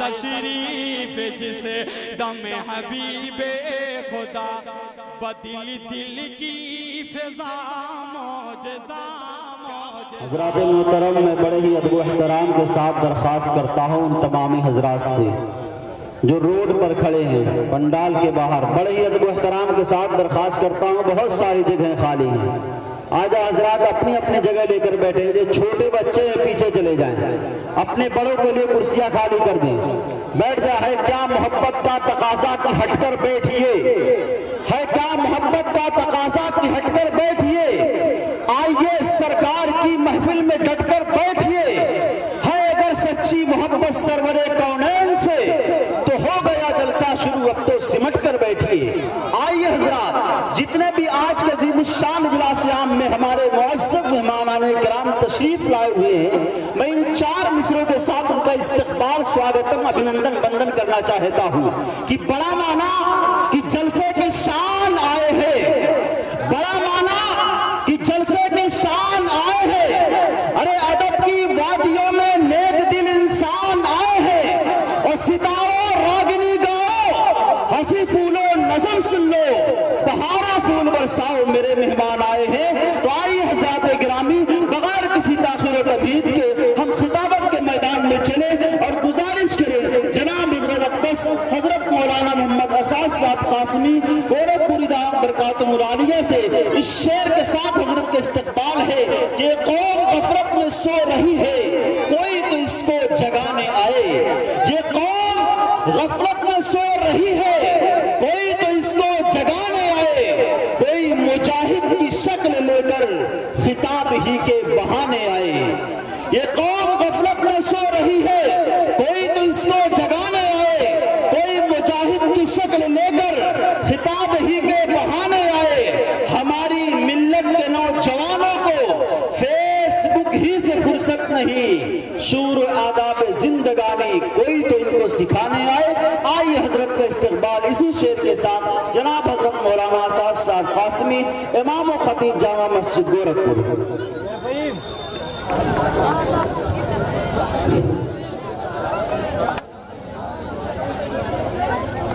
تشریف جسے دم حبیب خدا بدل دل کی فضا معجزہ حضرات محترم میں بڑے ہی ادب و احترام کے ساتھ درخواست کرتا ہوں ان تمامی حضرات سے جو روڈ پر کھڑے ہیں پنڈال کے باہر، بڑے ہی ادب و احترام کے ساتھ درخواست کرتا ہوں، بہت ساری جگہیں خالی ہیں، آجا حضرات اپنی اپنی جگہ لے کر بیٹھے ہیں، جو چھوٹے بچے ہیں پیچھے چلے جائیں، اپنے بڑوں کے لیے کرسیاں خالی کر دیں، بیٹھ جا۔ ہے کیا محبت کا تقاضا کہ ہٹ کر بیٹھیے، ہے کیا محبت کا تقاضا کہ ہٹ کر بیٹھیے، آئیے سرکار کی محفل میں ڈٹ کر بیٹھیے، ہے اگر سچی محبت سرور کونین سے تو ہو گیا جلسہ شروع، اب تو سمٹ کر بیٹھیے۔ آئیے حضرات جتنے بھی آج کے عظیم الشان اجلاس عام میں ہمارے معزز مہمان کرام تشریف لائے ہوئے ہیں، میں ان چار مصروں کے ساتھ ان کا استقبال، سواگتم، ابھینندن بندن کرنا چاہتا ہوں کہ بڑا مانا کہ جلسے کی شان آئے ہیں، بڑا مانا کہ جلسے کی شان آئے ہیں، ارے ادب کی وادیوں میں نیک دل انسان آئے ہیں، اور ستاروں راگنی گاؤ، ہنسی پھولو نظم سن لو، بہارا پھول برساؤ، میرے مہمان آئے ہیں۔ تو آئیے حضرات گرامی بغیر کسی تاخیر و تبیید کے ہم خطابت کے میدان میں چلیں اور گزارش کریں جناب حضرت اقدس حضرت مولانا محمد اساس صاحب قاسمی گورکھپوری دام برکاتہ العالیہ سے اس شعر کے ساتھ حضرت کے استقبال ہے کہ یہ قوم غفلت میں سو رہی ہے، کوئی تو اس کو جگانے آئے، یہ قوم غفلت میں سو رہی ہے، کوئی تو اس کو جگانے آئے، کوئی مجاہد کی شکل لے کر خطاب ہی کے بہانے آئے، یہ قوم غفلت میں سو رہی ہے، کوئی تو اس کو جگانے آئے، کوئی مجاہد کی شکل لے کر خطاب ہی کے بہانے آئے، ہماری ملت کے نوجوانوں کو فیس بک ہی سے فرصت نہیں، شور آداب زندگانی کوئی تو ان کو سکھانے آئے۔ آئیے حضرت کا استقبال اسی شعر کے ساتھ جناب حضرت مولانا اساس صاحب قاسمی امام و خطیب جامع مسجد گورکھپور۔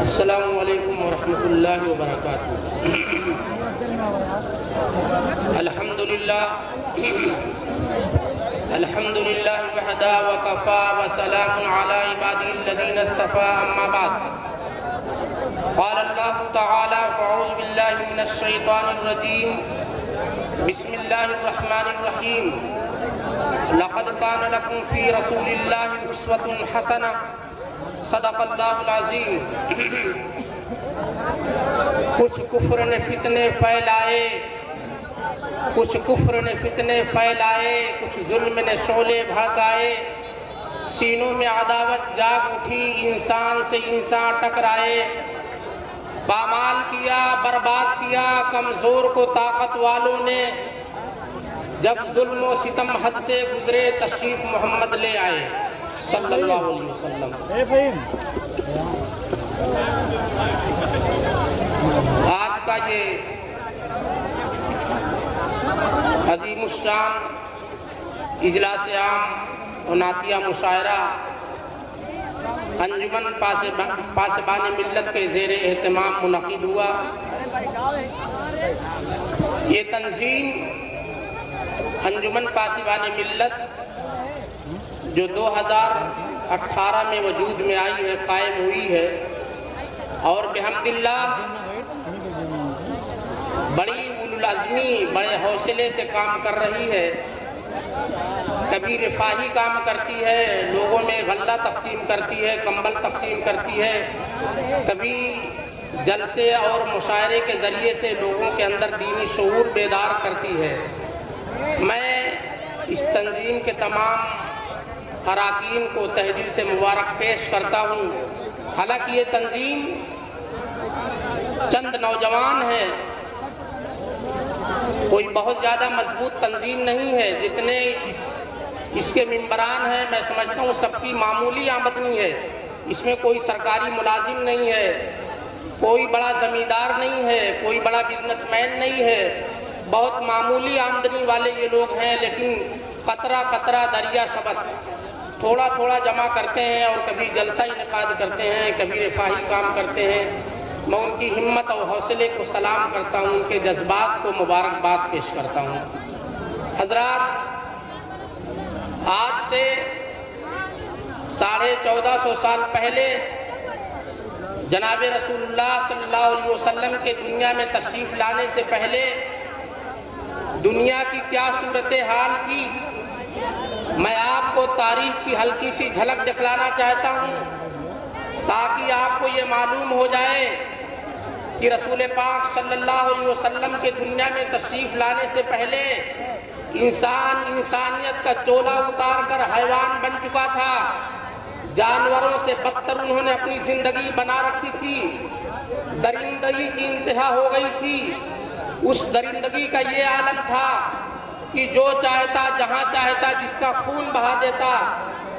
السلام علیکم ورحمۃ اللہ وبرکاتہ۔ الحمدللہ الحمدللہ وحدہ وکفا وسلام علی عبادہ الذین اصطفیٰ، اما بعد، قال اللہ تعالی فاعوذ باللہ من الشیطان الرجیم، بسم اللہ الرحمن الرحیم، لقد کان لکم فی رسول اللہ اسوۃ حسنہ، صدق اللہ العظیم۔ کچھ کفر نے فتنے پھیلائے، کچھ کفر نے فتنے پھیلائے، کچھ ظلم نے شعلے بھاگائے، سینوں میں عداوت جاگ اٹھی، انسان سے انسان ٹکرائے، پامال کیا، برباد کیا کمزور کو طاقت والوں نے، جب ظلم و ستم حد سے گزرے تشریف محمد لے آئے صلی اللہ علیہ وسلم۔ آج کا یہ عظیم الشان اجلاس عام و نعتیہ مشاعرہ انجمن پاسبان ملت کے زیر اہتمام منعقد ہوا۔ یہ تنظیم انجمن پاسبان ملت جو 2018 میں وجود میں آئی ہے، قائم ہوئی ہے، اور بحمداللہ بڑی العزمی، بڑے حوصلے سے کام کر رہی ہے، کبھی رفاہی کام کرتی ہے، لوگوں میں غلہ تقسیم کرتی ہے، کمبل تقسیم کرتی ہے، کبھی جلسے اور مشاعرے کے ذریعے سے لوگوں کے اندر دینی شعور بیدار کرتی ہے۔ میں اس تنظیم کے تمام اراکین کو تہہ دل سے مبارک پیش کرتا ہوں۔ حالانکہ یہ تنظیم چند نوجوان ہیں، کوئی بہت زیادہ مضبوط تنظیم نہیں ہے، جتنے اس کے ممبران ہیں میں سمجھتا ہوں سب کی معمولی آمدنی ہے، اس میں کوئی سرکاری ملازم نہیں ہے، کوئی بڑا زمیندار نہیں ہے، کوئی بڑا بزنس مین نہیں ہے، بہت معمولی آمدنی والے یہ لوگ ہیں، لیکن قطرہ قطرہ دریا سبق، تھوڑا تھوڑا جمع کرتے ہیں اور کبھی جلسہ انعقاد کرتے ہیں، کبھی رفاہی کام کرتے ہیں، میں ان کی ہمت اور حوصلے کو سلام کرتا ہوں، ان کے جذبات کو مبارکباد پیش کرتا ہوں۔ حضرات، آج سے 1450 سال پہلے جناب رسول اللہ صلی اللہ علیہ وسلم کے دنیا میں تشریف لانے سے پہلے دنیا کی کیا صورتحال تھی، میں آپ کو تاریخ کی ہلکی سی جھلک دکھلانا چاہتا ہوں تاکہ آپ کو یہ معلوم ہو جائے کہ رسول پاک صلی اللہ علیہ وسلم کے دنیا میں تشریف لانے سے پہلے انسان انسانیت کا چولا اتار کر حیوان بن چکا تھا، جانوروں سے بدتر انہوں نے اپنی زندگی بنا رکھی تھی، درندگی کی انتہا ہو گئی تھی۔ اس درندگی کا یہ عالم تھا کہ جو چاہتا جہاں چاہتا جس کا خون بہا دیتا،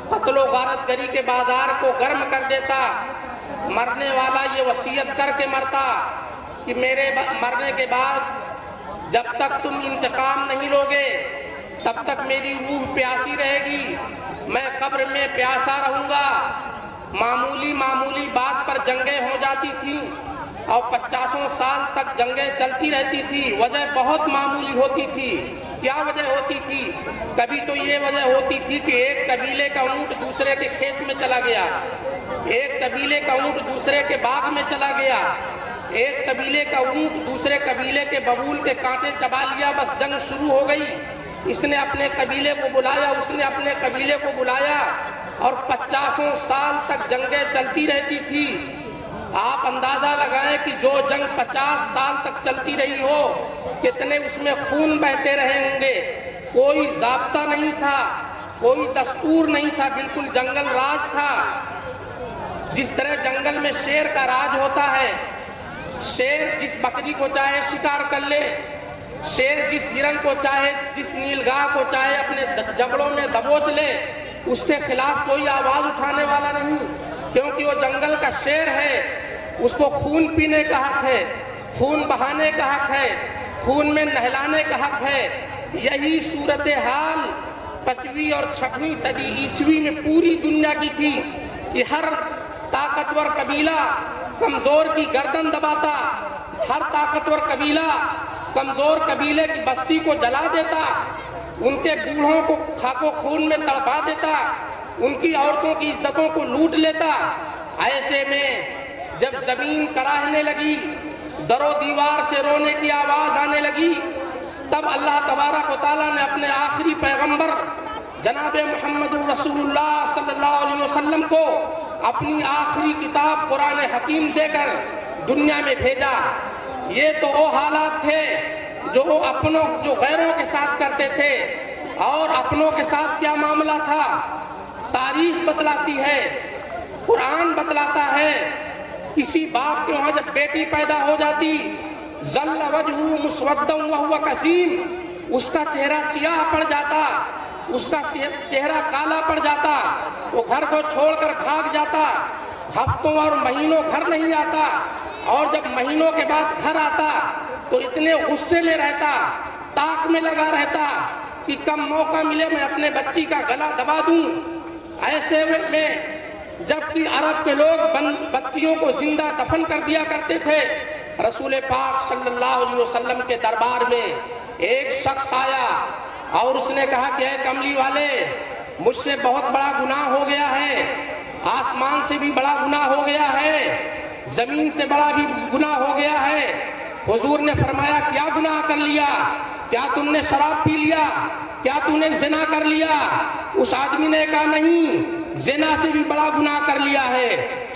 قتل و غارت گری کے بازار کو گرم کر دیتا، مرنے والا یہ وصیت کر کے مرتا کہ میرے مرنے کے بعد جب تک تم انتقام نہیں لوگے تب تک میری روح پیاسی رہے گی، میں قبر میں پیاسا رہوں گا۔ معمولی بات پر جنگیں ہو جاتی تھیں اور 50 سال تک جنگیں چلتی رہتی تھی۔ وجہ بہت معمولی ہوتی تھی۔ کیا وجہ ہوتی تھی؟ کبھی تو یہ وجہ ہوتی تھی کہ ایک قبیلے کا اونٹ دوسرے کے کھیت میں چلا گیا، ایک قبیلے کا اونٹ دوسرے کے باغ میں چلا گیا، ایک قبیلے کا اونٹ دوسرے قبیلے کے ببول کے کانٹے چبا لیا، بس جنگ شروع ہو گئی۔ اس نے اپنے قبیلے کو بلایا، اس نے اپنے قبیلے کو بلایا، اور 50 سال تک جنگیں چلتی رہتی تھی۔ آپ اندازہ لگائیں کہ جو جنگ 50 سال تک چلتی رہی ہو کتنے اس میں خون بہتے رہے ہوں گے۔ کوئی ضابطہ نہیں تھا، کوئی دستور نہیں تھا، بالکل جنگل راج تھا۔ جس طرح جنگل میں شیر کا راج ہوتا ہے، شیر جس بکری کو چاہے شکار کر لے، شیر جس ہرن کو چاہے، جس نیلگاہ کو چاہے اپنے جبڑوں میں دبوچ لے، اس کے خلاف کوئی آواز اٹھانے والا نہیں، کیونکہ وہ جنگل کا شیر ہے۔ اس کو خون پینے کا حق ہے، خون بہانے کا حق ہے، خون میں نہلانے کا حق ہے۔ یہی صورتحال 5ویں اور 6ویں صدی عیسوی میں پوری دنیا کی تھی کہ ہر طاقتور قبیلہ کمزور کی گردن دباتا، ہر طاقتور قبیلہ کمزور قبیلے کی بستی کو جلا دیتا، ان کے بوڑھوں کو خاک و خون میں تڑپا دیتا، ان کی عورتوں کی عزتوں کو لوٹ لیتا۔ ایسے میں جب زمین کراہنے لگی، در و دیوار سے رونے کی آواز آنے لگی، تب اللہ تبارک و تعالیٰ نے اپنے آخری پیغمبر جناب محمد رسول اللہ صلی اللہ علیہ وسلم کو اپنی آخری کتاب قرآن حکیم دے کر دنیا میں بھیجا۔ یہ تو وہ حالات تھے جو غیروں کے ساتھ کرتے تھے، اور اپنوں کے ساتھ کیا معاملہ تھا تاریخ بتلاتی ہے، قرآن بتلاتا ہے۔ کسی باپ کے وہاں جب بیٹی پیدا ہو جاتی، ظل وجہہ مسودا وہو کظیم، اس کا چہرہ سیاہ پڑ جاتا، اس کا چہرہ کالا پڑ جاتا، وہ گھر کو چھوڑ کر بھاگ جاتا، ہفتوں اور مہینوں گھر نہیں آتا، اور جب مہینوں کے بعد گھر آتا تو اتنے غصے میں رہتا، تاک میں لگا رہتا کہ کم موقع ملے میں اپنے بچی کا گلا دبا دوں۔ ایسے میں جبکہ عرب کے لوگ بچیوں کو زندہ دفن کر دیا کرتے تھے، رسول پاک صلی اللہ علیہ وسلم کے دربار میں ایک شخص آیا اور اس نے کہا کہ اے کملی والے، مجھ سے بہت بڑا گناہ ہو گیا ہے، آسمان سے بھی بڑا گناہ ہو گیا ہے، زمین سے بڑا بھی گناہ ہو گیا ہے۔ حضور نے فرمایا کیا گناہ کر لیا؟ کیا تم نے شراب پی لیا؟ کیا تم نے زنا کر لیا؟ اس آدمی نے کہا نہیں، زنا سے بھی بڑا گناہ کر لیا ہے،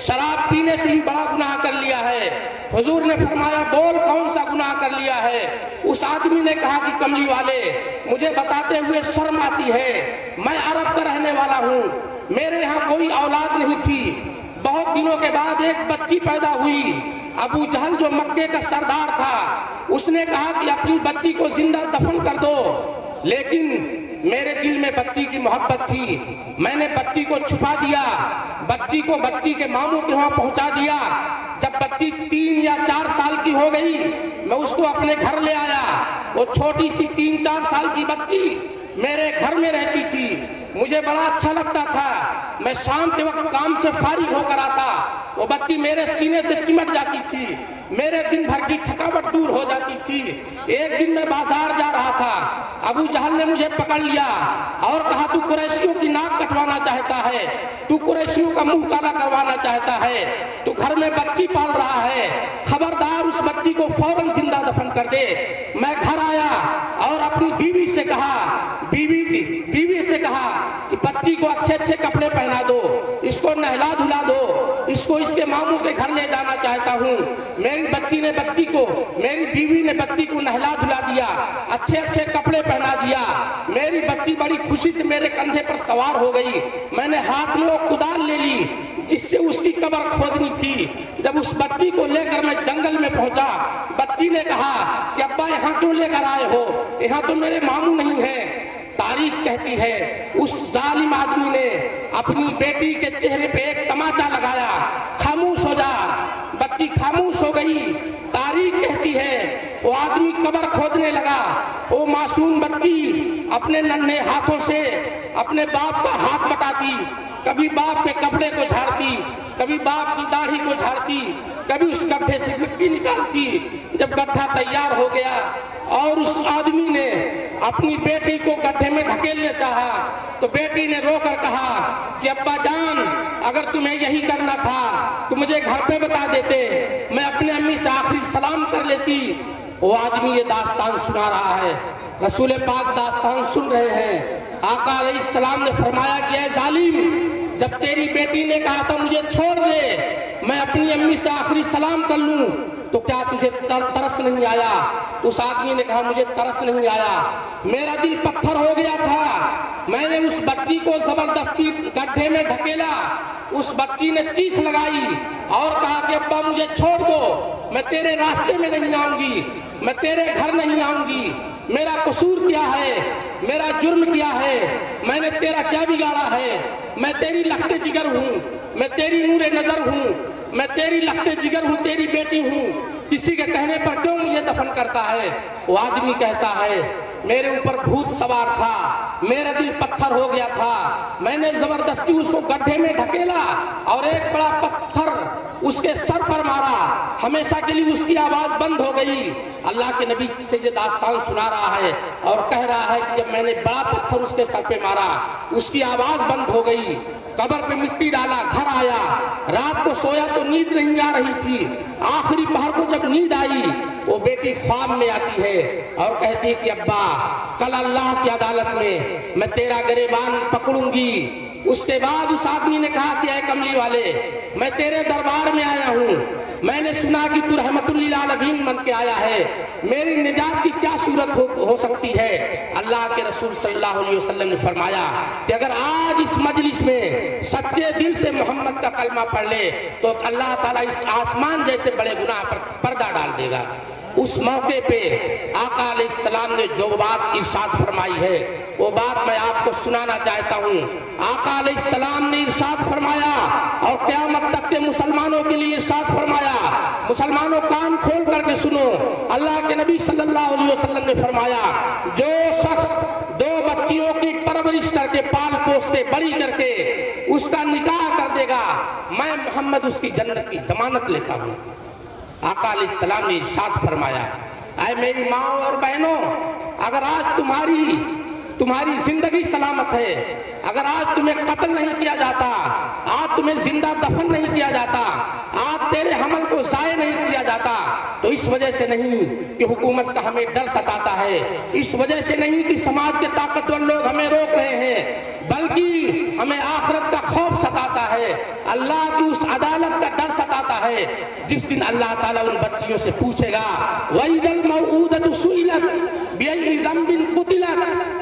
شراب پینے سے بھی بڑا گناہ کر لیا ہے۔ حضور نے فرمایا بول کون سا گناہ کر لیا ہے؟ اس آدمی نے کہا کہ کملی والے، مجھے بتاتے ہوئے شرم آتی ہے، میں عرب کا رہنے والا ہوں، میرے یہاں کوئی اولاد نہیں تھی، بہت دنوں کے بعد ایک بچی پیدا ہوئی۔ ابو جہل جو مکے کا سردار تھا، اس نے کہا کہ اپنی بچی کو زندہ دفن کر دو، لیکن میرے دل میں بچی کی محبت تھی، میں نے بچی کو چھپا دیا، بچی کو بچی کے ماموں کے وہاں پہنچا دیا۔ جب بچی 3 یا 4 سال کی ہو گئی، میں اس کو اپنے گھر لے آیا۔ وہ چھوٹی سی 3-4 سال کی بچی میرے گھر میں رہتی تھی، मुझे बड़ा अच्छा लगता था। मैं शाम के वक्त काम से फारिग होकर आता, वो बच्ची मेरे सीने से चिमट जाती थी, मेरे दिन भर की थकावट दूर हो जाती थी। एक दिन मैं बाजार जा रहा था, अबू जहल ने मुझे पकड़ लिया और कहा, तू कुरैशियों की नाक कटवाना चाहता है, तू कुरैशियों का मुंह काला करवाना चाहता है, तू घर में बच्ची पाल रहा है, खबरदार उस बच्ची को फौरन जिंदा दफन कर दे। मैं घर आया और अपनी बीवी से कहा कि बच्ची को अच्छे अच्छे कपड़े पहना दो, इसको नहला धुला दो, इसको इसके मामू के घर ले जाना चाहता हूँ। मेरी बीवी ने बच्ची को नहला धुला दिया, अच्छे अच्छे कपड़े पहना दिया। मेरी बच्ची बड़ी खुशी से मेरे कंधे पर सवार हो गई। मैंने हाथ में वो कुदाल ले ली जिससे उसकी कब्र खोदनी थी। जब उस बच्ची को लेकर मैं जंगल में पहुंचा, बच्ची ने कहा कि अब्बा यहाँ क्यों लेकर आए हो, यहाँ तो मेरे मामू नहीं है। तारीख कहती है उस जालिम आदमी ने अपनी बेटी के चेहरे पे एक तमाचा लगाया, खामोश हो जा। बच्ची खामोश हो गई। तारीख कहती है वो आदमी कब्र खोदने लगा। वो मासूम बच्ची अपने नन्हे हाथों से अपने बाप का हाथ बटाती, कभी बाप के कपड़े को झाड़ती, कभी बाप की दाढ़ी को झाड़ती, कभी उस गड्ढे से मिट्टी निकालती। जब गड्ढा तैयार हो गया और उस आदमी ने अपनी बेटी को गड्ढे में धकेलने चाहा, तो बेटी ने रोकर कहा कि अब्बा जान, अगर तुम्हें यही करना था तो मुझे घर पे बता देते, मैं अपने अम्मी से आखिरी सलाम कर लेती। वो आदमी ये दास्तान सुना रहा है, रसूल पाक दास्तान सुन रहे हैं। आका अलैहिस्सलाम ने फरमाया कि ऐ जालिम, जब तेरी बेटी ने कहा था मुझे छोड़ दे, मैं अपनी अम्मी से आखिरी सलाम कर लूं, तो क्या तुझे तरस नहीं आया? उस आदमी ने कहा मुझे तरस नहीं आया, मेरा दिल पत्थर हो गया था। मैंने उस बच्ची को जबरदस्ती गड्ढे में धकेला। उस बच्ची ने चीख लगाई और कहा कि अब्बा मुझे छोड़ दो, मैं तेरे रास्ते में नहीं आऊंगी, मैं तेरे घर नहीं आऊंगी। मेरा कसूर क्या है, मेरा जुर्म क्या है, मैंने तेरा क्या बिगाड़ा है? मैं तेरी लखते जिगर हूँ, मैं तेरी नूरे नजर हूँ, मैं तेरी लखते जिगर हूँ, तेरी बेटी हूँ, किसी के कहने पर क्यों मुझे दफन करता है? वो आदमी कहता है मेरे ऊपर भूत सवार था, मेरा दिल पत्थर हो गया था, मैंने जबरदस्ती उसको गड्ढे में ढकेला और एक बड़ा पत्थर उसके सर पर मारा, हमेशा के लिए उसकी आवाज बंद हो गई। अल्लाह के नबी से ये दास्तान सुना रहा है और कह रहा है कि जब मैंने बड़ा पत्थर उसके सर पे मारा, उसकी आवाज बंद हो गई, कब्र पे मिट्टी डाला, घर आया, रात को सोया तो नींद नहीं आ रही थी। आखिरी पहर को जब नींद आई, वो बेटी ख्वाब में आती है और कहती है कि अब्बा, कल अल्लाह की अदालत में मैं तेरा गिरेबान पकड़ूंगी। उसके बाद उस आदमी ने कहा कि ऐ कमली वाले, मैं तेरे दरबार में आया हूँ, मैंने सुना कि तू रहमतुल्लिल आलमीन बन के आया है, मेरी निजात की क्या सूरत हो सकती है? अल्लाह के रसूल सल्लल्लाहु अलैहि वसल्लम ने फरमाया कि अगर आज इस मजलिस में सच्चे दिल से मोहम्मद का कलमा पढ़ ले तो अल्लाह ताला इस आसमान जैसे बड़े गुनाह पर पर्दा डाल देगा। उस मौके पे आका अलैहिस्सलाम ने जो बात इरशाद फरमाई है, वो बात मैं आपको सुनाना चाहता हूँ। आका अलैहिस्सलाम ने इरशाद फरमाया और क़यामत तक के मुसलमानों के लिए इरशाद फरमाया। मुसलमानों कान खोल करके सुनो, अल्लाह के नबी सल्लल्लाहु अलैहि वसल्लम ने फरमाया, जो शख्स 2 बच्चियों की परवरिश करके, पाल पोस के, बड़ी करके उसका निकाह कर देगा, मैं मोहम्मद उसकी जन्नत की जमानत लेता हूँ। आका अलैहिस्सलाम ने इरशाद फरमाया, ऐ मेरी माँ और बहनों, अगर आज तुम्हारी जिंदगी सलामत है, अगर आज तुम्हें कत्ल नहीं किया जाता, आज तुम्हें जिंदा दफन नहीं किया जाता, आज तेरे हमल को ज़ाय नहीं किया जाता, तो इस वजह से नहीं कि हुकूमत का हमें डर सताता है, इस वजह से नहीं कि समाज के ताकतवर लोग हमें रोक रहे हैं, बल्कि हमें आखिरत का खौफ सताता है, अल्लाह की उस अदालत का डर सताता है, जिस दिन अल्लाह ताला उन बच्चियों से पूछेगा, वइदल मौऊदतु सुइलत बिअय्यि ज़ंबिन कुतिलत।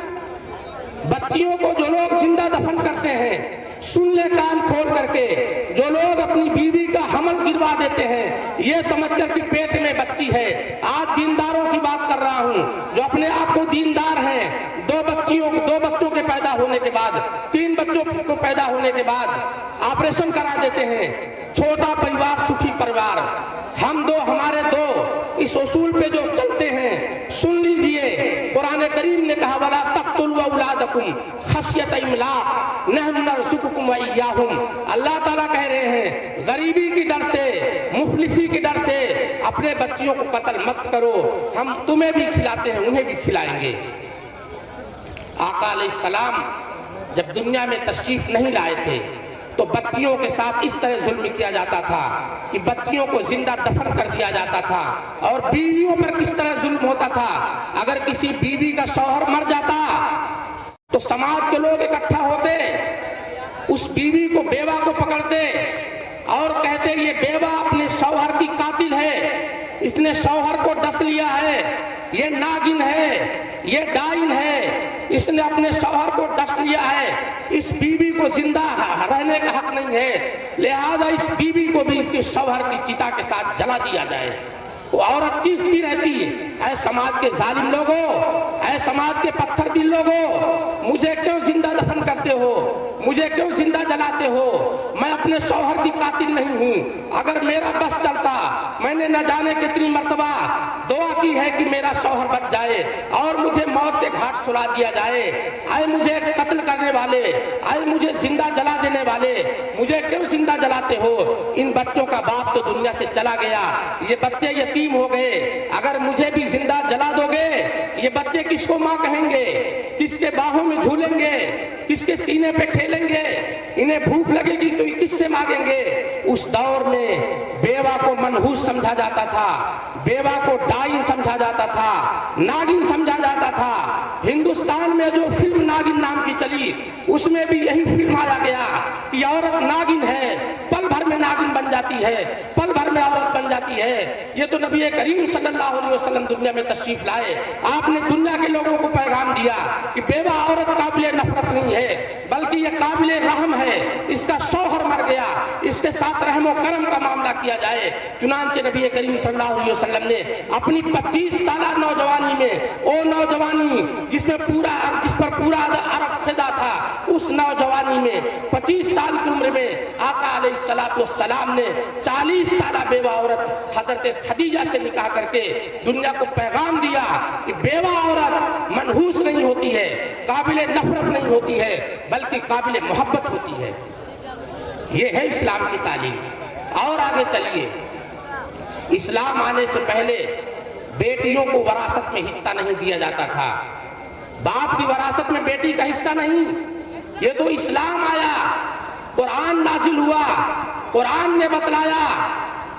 बच्चियों को जो लोग जिंदा दफन करते हैं, सुन ले कान खोल करके, जो लोग अपनी बीवी का हमल गिरवा देते हैं ये समझकर कि पेट में बच्ची है। आज दीनदारों की बात कर रहा हूँ, जो अपने आप को दीनदार हैं, 2 बच्चों के पैदा होने के बाद, 3 बच्चों को पैदा होने के बाद ऑपरेशन करा देते हैं। छोटा परिवार सुखी परिवार, हम 2 हमारे 2, इस उसूल पे जो चलते हैं, सुन लीजिए, कुरान करीम ने कहा, वला तक़्तुलू तक़्तुलू औलादकुम खश्यत इमलाक नहनु नरज़ुकुकुम व इय्याहुम। अल्लाह ताला कह रहे हैं गरीबी की डर से, मुफलिसी की डर से अपने बच्चियों को कत्ल मत करो, हम तुम्हें भी खिलाते हैं उन्हें भी खिलाएंगे। आका अलैहिस्सलाम जब दुनिया में तशरीफ नहीं लाए थे तो बच्चियों के साथ इस तरह जुल्म किया जाता था कि बच्चियों को जिंदा दफन कर दिया जाता था। और बीवियों पर किस तरह जुल्म होता था, अगर किसी बीवी का शौहर मर जाता तो समाज के लोग इकट्ठा होते, उस बीवी को, बेवा को पकड़ते और कहते ये बेवा अपने शौहर की कातिल है, इसने शौहर को डस लिया है, ये नागिन है, ये डाइन है, इसने अपने शौहर को डस लिया है, इस बीवी को जिंदा रहने का हक नहीं है, लिहाजा इस बीवी को भी इसके शौहर की चिता के साथ जला दिया जाए। वो औरत चीखती रहती है, ऐ समाज के जालिम लोगों, ऐ समाज के पत्थर दिल लोगों, मुझे क्यों जिंदा दफन करते हो, मुझे क्यों जिंदा जलाते हो, मैं अपने शौहर की कातिल नहीं हूँ। अगर मेरा बस चलता, मैंने न जाने कितनी मर्तबा दुआ की है कि मेरा शौहर बच जाए और मुझे मौत के घाट सुला दिया जाए। आए मुझे कत्ल करने वाले, आए मुझे जिंदा जला देने वाले, मुझे क्यों जिंदा जलाते हो। इन बच्चों का बाप तो दुनिया से चला गया, ये बच्चे यतीम हो गए, अगर मुझे भी जिंदा जला दोगे ये बच्चे किसको माँ कहेंगे, किसके बाहों में झूलेंगे, किसके सीने पे खेलेंगे, इन्हें भूख लगेगी तो किससे मांगेंगे। उस दौर में बेवा को मनहूस समझा जाता था, बेवा को डाइन समझा जाता था, नागिन समझा जाता था। हिंदुस्तान में जो फिल्म नागिन नाम की चली उसमें भी यही फिल्म आया गया कि औरत नागिन है, पल भर में नागिन बन जाती है, पल भर में औरत बन जाती है। ये तो नबी करीम सल्लल्लाहु अलैहि वसल्लम दुनिया में तशरीफ लाए, आपने दुनिया के लोगों को पैगाम दिया कि बेवा औरत काबिले नफरत नहीं है बल्कि ये काबिले रहम है, इसका शौहर मर गया, इसके साथ रहमो करम का मामला किया जाए। चुनांचे नबी करीम सल्लल्लाहु अलैहि वसल्लम ने अपनी 25 साल नौजवानी में, ओ नौजवानी जिस पर पूरा अरब फिदा था, उस नौजवानी में 25 साल की उम्र में आका अलैहिस्सलातु वस्सलाम ने 40 साल बेवा औरत हजरत खदीजा से निकाह करके दुनिया को पैगाम दिया कि बेवा औरत मनहूस नहीं होती है, काबिले नफरत नहीं होती है बल्कि काबिले मोहब्बत होती है। ये है इस्लाम की तालीम। और आगे चलिए, इस्लाम आने से पहले बेटियों को वरासत में हिस्सा नहीं दिया जाता था, बाप की वरासत में बेटी का हिस्सा नहीं। ये तो इस्लाम आया, कुरान नाजिल हुआ, कुरान ने बतलाया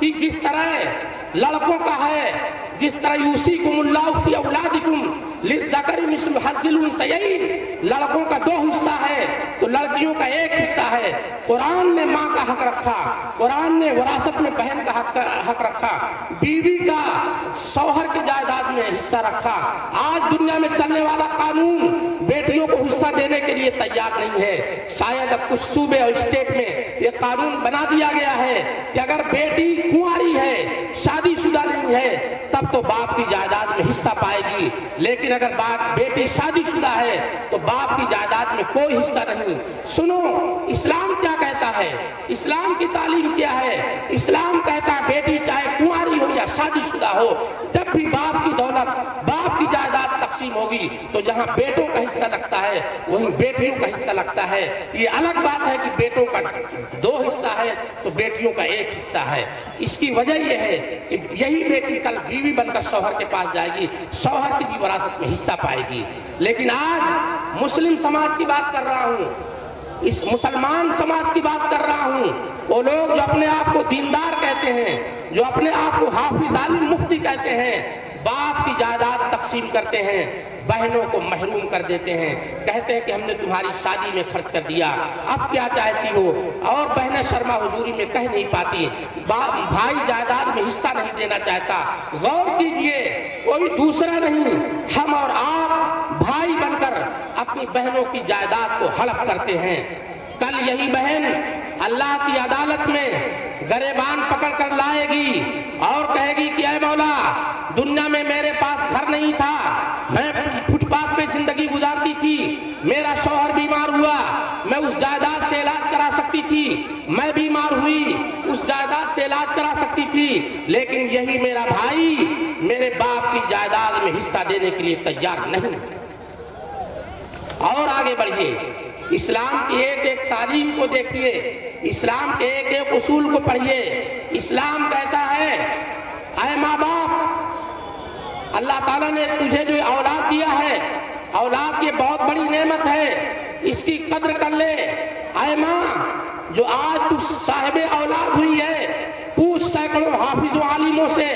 कि जिस तरह लड़कों का है, जिस तरह यूसीकुमुल्लाहु फी औलादिकुम लिज़्ज़करि मिस्लु हज़्ज़िल उन्सयैन, लड़कों का 2 हिस्सा है तो लड़कियों का 1 हिस्सा है। कुरान ने माँ का हक रखा, कुरान ने विरासत में बहन का हक रखा, बीवी का शौहर की जायदाद में हिस्सा रखा। आज दुनिया में चलने वाला कानून बेटियों को हिस्सा देने के लिए तैयार नहीं है। शायद अब कुछ सूबे और स्टेट में ये कानून बना दिया गया है कि अगर बेटी कुंवारी है, शादीशुदा नहीं है, तब तो बाप की जायदाद में हिस्सा पाएगी, लेकिन अगर बेटी शादीशुदा है तो बाप की जायदाद में कोई हिस्सा नहीं। सुनो इस्लाम क्या कहता है, इस्लाम की तालीम क्या है। इस्लाम कहता है बेटी चाहे कुंवारी हो या शादीशुदा हो, जब भी बाप की दौलत, बाप की जायदाद तकसीम होगी तो जहां बेटों का हिस्सा लगता है वहीं बेटियों का हिस्सा लगता है। ये अलग बात है कि बेटों का 2 हिस्सा है तो बेटियों का 1 हिस्सा है। इसकी वजह यह है कि यही बेटी कल बीवी बनकर शौहर के पास जाएगी, शौहर की भी विरासत में हिस्सा पाएगी। लेकिन आज मुस्लिम समाज की बात कर रहा हूँ, इस मुसलमान समाज की बात कर रहा हूँ, वो लोग जो अपने आप को दीनदार कहते हैं, जो अपने आप को हाफिज आलिम मुफ्ती कहते हैं, बाप की जायदाद तकसीम करते हैं, बहनों को महरूम कर देते हैं, कहते हैं कि हमने तुम्हारी शादी में खर्च कर दिया, अब क्या चाहती हो। और बहनें शर्मा हुजूरी में कह नहीं पाती, भाई जायदाद में हिस्सा नहीं देना चाहता। गौर कीजिए, कोई दूसरा नहीं, हम और आप भाई बनकर अपनी बहनों की जायदाद को हड़प करते हैं। कल यही बहन अल्लाह की अदालत में गरेबान पकड़ कर लाएगी और कहेगी कि ऐ मौला, दुनिया में मेरे पास घर नहीं था, मैं फुटपाथ पे जिंदगी गुजारती थी, मेरा शौहर बीमार हुआ, मैं उस जायदाद से इलाज करा सकती थी, मैं बीमार हुई, उस जायदाद से इलाज करा सकती थी, लेकिन यही मेरा भाई मेरे बाप की जायदाद में हिस्सा देने के लिए तैयार नहीं। اور آگے بڑھیے، اسلام کی ایک ایک تعلیم کو دیکھیے، اسلام کے ایک ایک اصول کو پڑھیے۔ اسلام کہتا ہے اے ماں باپ، اللہ تعالیٰ نے تجھے جو اولاد دیا ہے، اولاد یہ بہت بڑی نعمت ہے، اس کی قدر کر لے۔ اے ماں، جو آج تو صاحب اولاد ہوئی ہے، پوچھ سینکڑوں حافظ و عالموں سے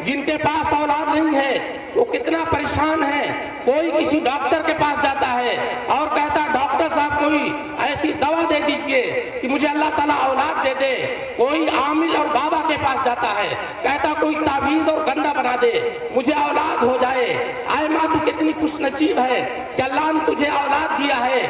جن کے پاس اولاد نہیں ہے وہ کتنا پریشان ہے۔ کوئی کسی ڈاکٹر کے پاس جاتا ہے اور کہتا ڈاکٹر صاحب کوئی ایسی دوا دے دیجئے کہ مجھے اللہ تعالیٰ اولاد دے دے۔ کوئی عامل اور بابا کے پاس جاتا ہے، کہتا کوئی تعویذ اور گنڈا بنا دے مجھے اولاد ہو جائے۔ اے ماں، تو کتنی خوش نصیب ہے کہ اللہ نے تجھے اولاد دیا ہے۔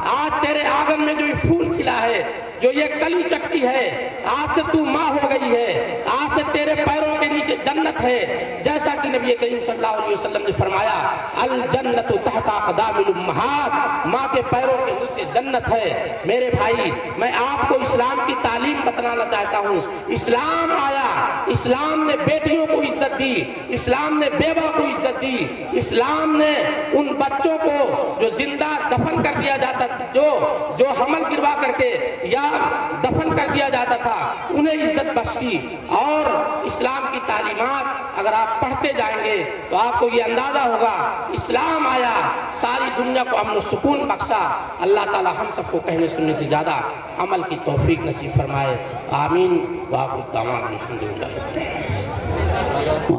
آج تیرے آنگن میں جو یہ پھول کھلا ہے، جو یہ کلی چٹکی ہے، آج سے تو ماں ہو گئی ہے، آج سے تیرے پیروں کے نیچے جنت ہے۔ جیسا کہ نبی کریم صلی اللہ علیہ وسلم نے فرمایا الجنت تحت اقدام الامہات، ماں کے پیروں کے نیچے جنت ہے۔ میرے بھائی، میں آپ کو اسلام کی تعلیم بتلانا چاہتا ہوں۔ اسلام آیا، اسلام نے بیٹیوں کو عزت دی، اسلام نے بیوہ کو عزت دی، اسلام نے ان بچوں کو جو زندہ دفن کر دیا جاتا، جو حمل گروا کر کے یا دفن کر دیا جاتا تھا، انہیں عزت بخشی۔ اور اسلام کی تعلیمات اگر آپ پڑھتے جائیں گے تو آپ کو یہ اندازہ ہوگا، اسلام آیا، ساری دنیا کو امن و سکون بخشا۔ اللہ تعالی ہم سب کو کہنے سننے سے زیادہ عمل کی توفیق نصیب فرمائے، آمین۔ وآخر دعوانا الحمدللہ۔